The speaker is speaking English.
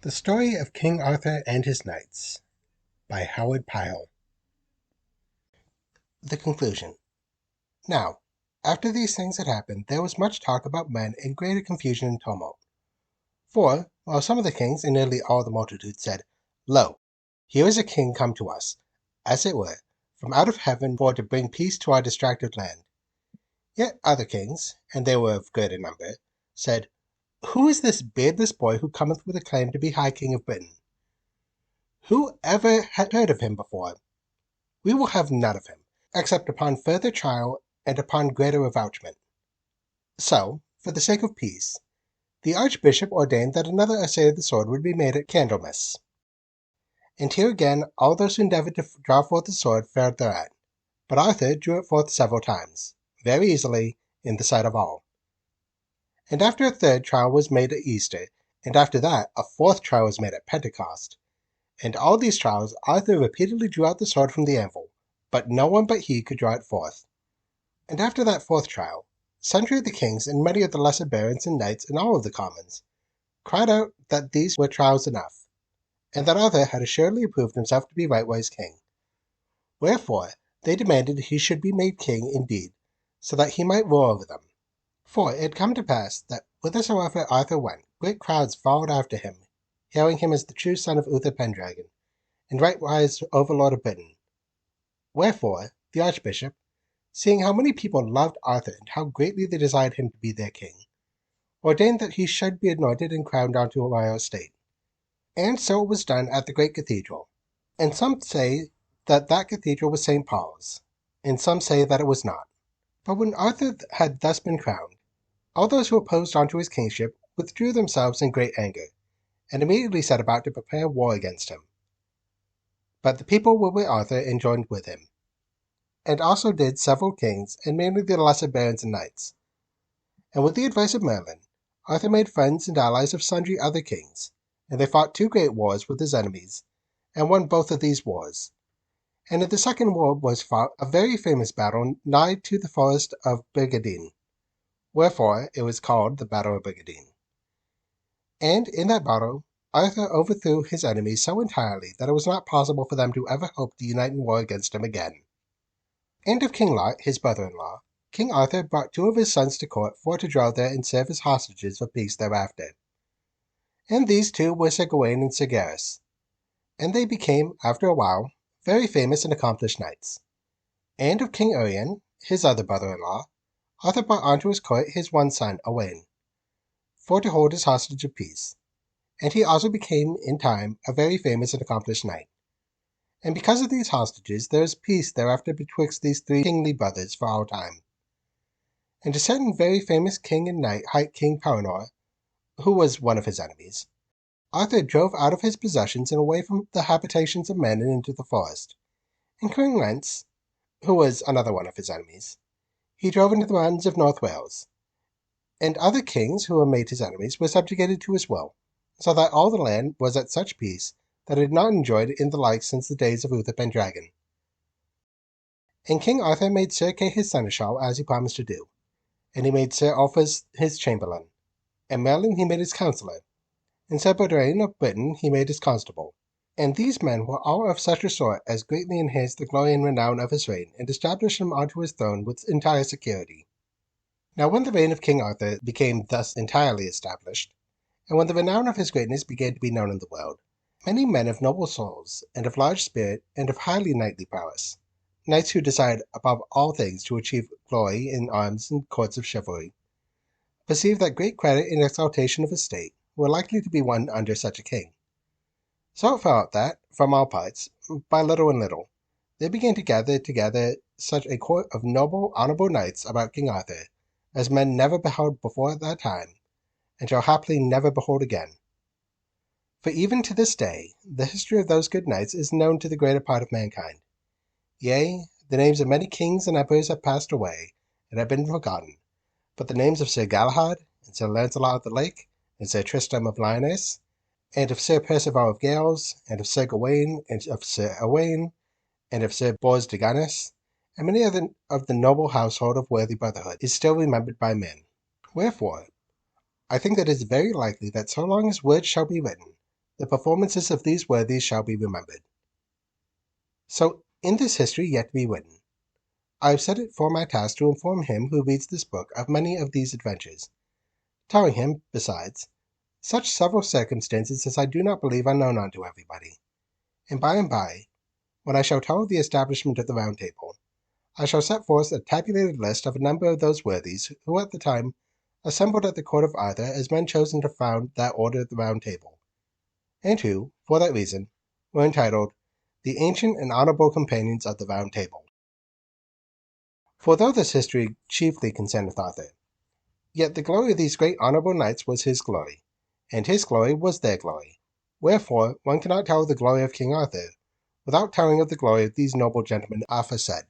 The Story of King Arthur and His Knights by Howard Pyle. The conclusion. Now, after these things had happened, there was much talk about men and greater confusion and tumult. For, while some of the kings and nearly all the multitude said, Lo, here is a king come to us, as it were, from out of heaven for to bring peace to our distracted land. Yet other kings, and they were of greater number, said, Who is this beardless boy who cometh with a claim to be High King of Britain? Who ever had heard of him before? We will have none of him, except upon further trial and upon greater avouchment. So, for the sake of peace, the Archbishop ordained that another assay of the sword would be made at Candlemas. And here again all those who endeavoured to draw forth the sword failed thereat. But Arthur drew it forth several times, very easily, in the sight of all. And after a third trial was made at Easter, and after that a fourth trial was made at Pentecost. And all these trials Arthur repeatedly drew out the sword from the anvil, but no one but he could draw it forth. And after that fourth trial, sundry of the kings and many of the lesser barons and knights and all of the commons cried out that these were trials enough, and that Arthur had assuredly approved himself to be rightwise king. Wherefore they demanded he should be made king indeed, so that he might rule over them. For it had come to pass that whithersoever Arthur went, great crowds followed after him, hailing him as the true son of Uther Pendragon, and rightwise overlord of Britain. Wherefore the Archbishop, seeing how many people loved Arthur and how greatly they desired him to be their king, ordained that he should be anointed and crowned unto a royal estate. And so it was done at the great cathedral. And some say that that cathedral was St. Paul's, and some say that it was not. But when Arthur had thus been crowned, all those who opposed unto his kingship withdrew themselves in great anger, and immediately set about to prepare war against him. But the people were with Arthur and joined with him, and also did several kings, and mainly the lesser barons and knights. And with the advice of Merlin, Arthur made friends and allies of sundry other kings, and they fought two great wars with his enemies, and won both of these wars. And in the second war was fought a very famous battle nigh to the forest of Bergadine, wherefore it was called the Battle of Bergadine. And in that battle Arthur overthrew his enemies so entirely that it was not possible for them to ever hope to unite in war against him again. And of King Lot, his brother-in-law, King Arthur brought two of his sons to court for to dwell there and serve as hostages for peace thereafter. And these two were Sir Gawain and Sir Gareth. And they became, after a while, very famous and accomplished knights. And of King Urien, his other brother-in-law, Arthur brought unto his court his one son, Owain, for to hold as hostage of peace. And he also became, in time, a very famous and accomplished knight. And because of these hostages there is peace thereafter betwixt these three kingly brothers for all time. And a certain very famous king and knight hight King Pellinore, who was one of his enemies, Arthur drove out of his possessions and away from the habitations of men and into the forest. And King Rents, who was another one of his enemies, he drove into the mountains of North Wales. And other kings who were made his enemies were subjugated to his will, so that all the land was at such peace that it had not enjoyed in the like since the days of Uther Pendragon. And King Arthur made Sir Kay his seneschal, as he promised to do, and he made Sir Ulfius his chamberlain, and Merlin he made his counsellor, and Sir Bodrain of Britain he made his constable. And these men were all of such a sort as greatly enhanced the glory and renown of his reign, and established him onto his throne with entire security. Now when the reign of King Arthur became thus entirely established, and when the renown of his greatness began to be known in the world, many men of noble souls, and of large spirit, and of highly knightly prowess, knights who desired above all things to achieve glory in arms and courts of chivalry, perceived that great credit and exaltation of estate were likely to be won under such a king. So it fell out that, from all parts, by little and little, there began to gather together such a court of noble, honourable knights about King Arthur, as men never beheld before at that time, and shall happily never behold again. For even to this day the history of those good knights is known to the greater part of mankind. Yea, the names of many kings and emperors have passed away, and have been forgotten, but the names of Sir Galahad, and Sir Launcelot of the Lake, and Sir Tristram of Lyonesse, and of Sir Perceval of Gales, and of Sir Gawain, and of Sir Owain, and of Sir Bors de Ganis, and many other of the noble household of worthy brotherhood, is still remembered by men. Wherefore, I think that it is very likely that so long as words shall be written, the performances of these worthies shall be remembered. So, in this history yet to be written, I have set it for my task to inform him who reads this book of many of these adventures, telling him, besides, such several circumstances as I do not believe are known unto everybody. And by, when I shall tell of the establishment of the Round Table, I shall set forth a tabulated list of a number of those worthies who at the time assembled at the court of Arthur as men chosen to found that order of the Round Table, and who, for that reason, were entitled the ancient and honorable companions of the Round Table. For though this history chiefly concerneth Arthur, yet the glory of these great honorable knights was his glory, and his glory was their glory. Wherefore one cannot tell of the glory of King Arthur without telling of the glory of these noble gentlemen aforesaid.